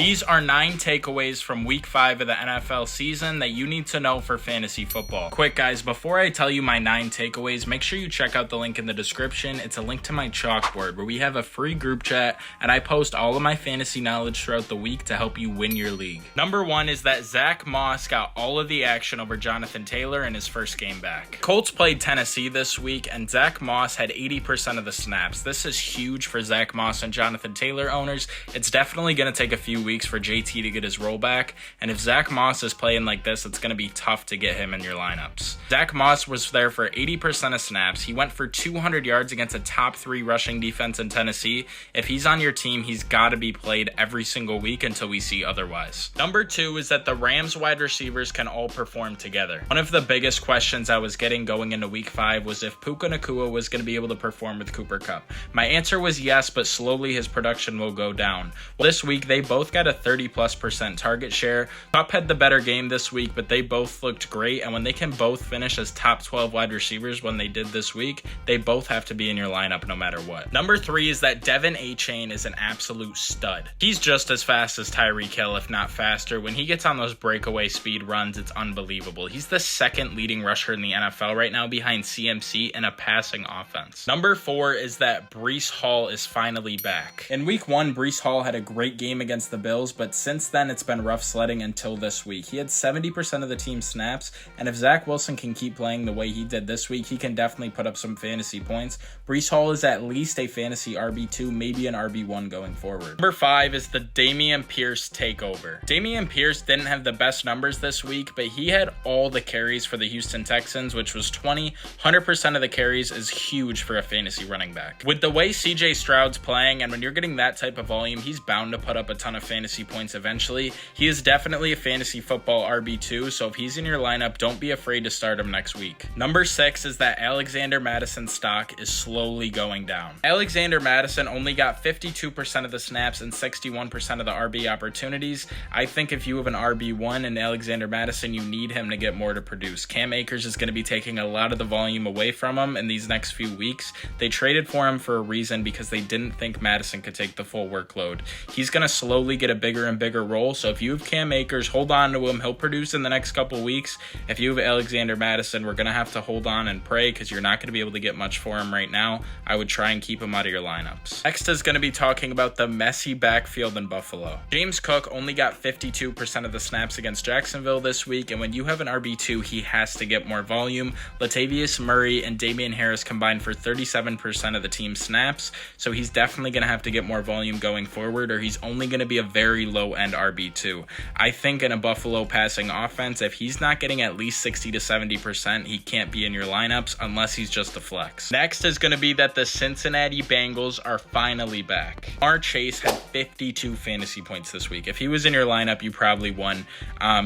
These are 9 takeaways from week 5 of the NFL season that you need to know for fantasy football. Quick guys, before I tell you my 9 takeaways, make sure you check out the link in the description. It's a link to my chalkboard where we have a free group chat and I post all of my fantasy knowledge throughout the week to help you win your league. Number 1 is that Zach Moss got all of the action over Jonathan Taylor in his first game back. Colts played Tennessee this week and Zach Moss had 80% of the snaps. This is huge for Zach Moss and Jonathan Taylor owners. It's definitely going to take a few weeks for JT to get his role back, and if Zach Moss is playing like this, it's going to be tough to get him in your lineups. Zach Moss was there for 80% of snaps. He went for 200 yards against a top 3 rushing defense in Tennessee. If he's on your team, he's got to be played every single week until we see otherwise. Number 2 is that the Rams wide receivers can all perform together. One of the biggest questions I was getting going into week 5 was if Puka Nacua was going to be able to perform with Cooper Kupp. My answer was yes, but slowly his production will go down. Well, this week they both got a 30+% target share. Kupp had the better game this week, but they both looked great, and when they can both finish as top 12 wide receivers when they did this week, they both have to be in your lineup no matter what. Number 3 is that Devin A-Chain is an absolute stud. He's just as fast as Tyreek Hill, if not faster. When he gets on those breakaway speed runs, it's unbelievable. He's the second leading rusher in the NFL right now behind CMC in a passing offense. Number 4 is that Breece Hall is finally back. In week 1, Breece Hall had a great game against the Bills, but since then it's been rough sledding until this week. He had 70% of the team snaps, and if Zach Wilson can keep playing the way he did this week, he can definitely put up some fantasy points. Breece Hall is at least a fantasy RB2, maybe an RB1 going forward. Number 5 is the Damen Pierce takeover. Damen Pierce didn't have the best numbers this week, but he had all the carries for the Houston Texans, which was 100% of the carries is huge for a fantasy running back. With the way CJ Stroud's playing, and when you're getting that type of volume, he's bound to put up a ton of fantasy points eventually. He is definitely a fantasy football RB2, so if he's in your lineup, don't be afraid to start him next week. Number 6 is that Alexander Madison's stock is slowly going down. Alexander Madison only got 52% of the snaps and 61% of the RB opportunities. I think if you have an RB1 in Alexander Madison, you need him to get more to produce. Cam Akers is going to be taking a lot of the volume away from him in these next few weeks. They traded for him for a reason because they didn't think Madison could take the full workload. He's going to slowly get a bigger and bigger role, so if you have Cam Akers, hold on to him. He'll produce in the next couple weeks. If you have Alexander Madison, we're going to have to hold on and pray because you're not going to be able to get much for him right now. I would try and keep him out of your lineups. Next is going to be talking about the messy backfield in Buffalo. James Cook only got 52% of the snaps against Jacksonville this week, and when you have an RB2, he has to get more volume. Latavius Murray and Damian Harris combined for 37% of the team's snaps, so he's definitely going to have to get more volume going forward, or he's only going to be a very low-end RB2. I think in a Buffalo passing offense, if he's not getting at least 60 to 70%, he can't be in your lineups unless he's just a flex. Next is going to be that the Cincinnati Bengals are finally back. Jamar Chase had 52 fantasy points this week. If he was in your lineup, you probably won.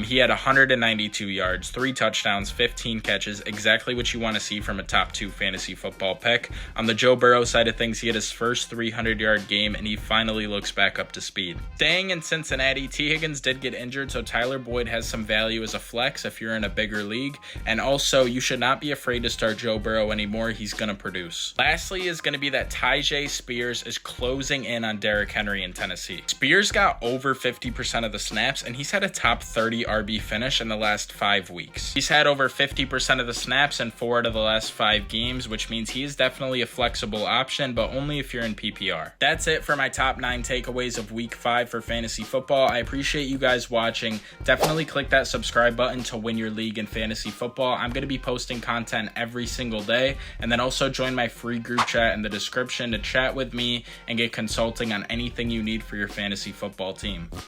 He had 192 yards, 3 touchdowns, 15 catches, exactly what you want to see from a top 2 fantasy football pick. On the Joe Burrow side of things, he had his first 300-yard game, and he finally looks back up to speed. Staying in Cincinnati, T. Higgins did get injured, so Tyler Boyd has some value as a flex if you're in a bigger league. And also, you should not be afraid to start Joe Burrow anymore. He's going to produce. Lastly is going to be that TaiJ Spears is closing in on Derrick Henry in Tennessee. Spears got over 50% of the snaps, and he's had a top 30 RB finish in the last 5 weeks. He's had over 50% of the snaps in 4 out of the last 5 games, which means he is definitely a flexible option, but only if you're in PPR. That's it for my top 9 takeaways of week 5 for fantasy football. I appreciate you guys watching. Definitely click that subscribe button to win your league in fantasy football. I'm going to be posting content every single day, and then also join my free group chat in the description to chat with me and get consulting on anything you need for your fantasy football team.